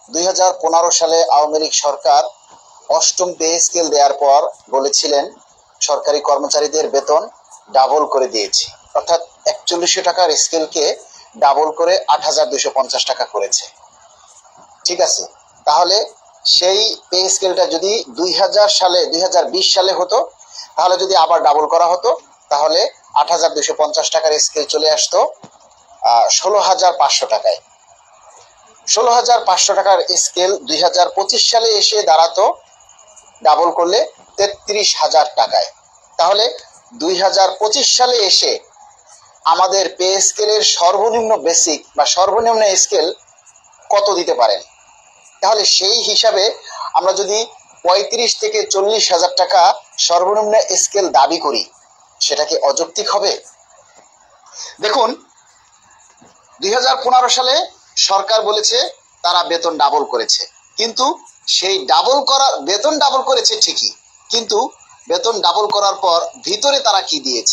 2015 সালে আওয়ামী লীগ সরকার অষ্টম pay scale দেওয়ার পর বলেছিলেন সরকারি কর্মচারীদের বেতন ডাবল করে দিয়েছি, অর্থাৎ 4100 টাকার স্কেলকে ডাবল করে 8250 টাকা করেছে। ঠিক আছে, তাহলে সেই পে স্কেলটা যদি 2020 সালে হতো, তাহলে যদি আবার ডাবল করা হতো, তাহলে 8250 টাকার স্কেল চলে আসতো 16,500 টাকায়। 16,500 টাকার স্কেল 2025 সালে এসে দাঁড়াতো ডাবল করলে 33,000 টাকায়। তাহলে 2025 সালে এসে আমাদের পে স্কেলের সর্বনিম্ন বেসিক বা সর্বনিম্ন স্কেল কত দিতে পারেন? তাহলে সেই হিসাবে আমরা যদি 35 থেকে 40,000 টাকা সর্বনিম্ন স্কেল দাবি করি, সেটা কি অযৌক্তিক হবে? দেখুন, 2015 সালে সরকার বলেছে তারা বেতন ডাবল করেছে, কিন্তু সেই বেতন ডাবল করেছে ঠিকই, কিন্তু বেতন ডাবল করার পর ভিতরে তারা কি দিয়েছে?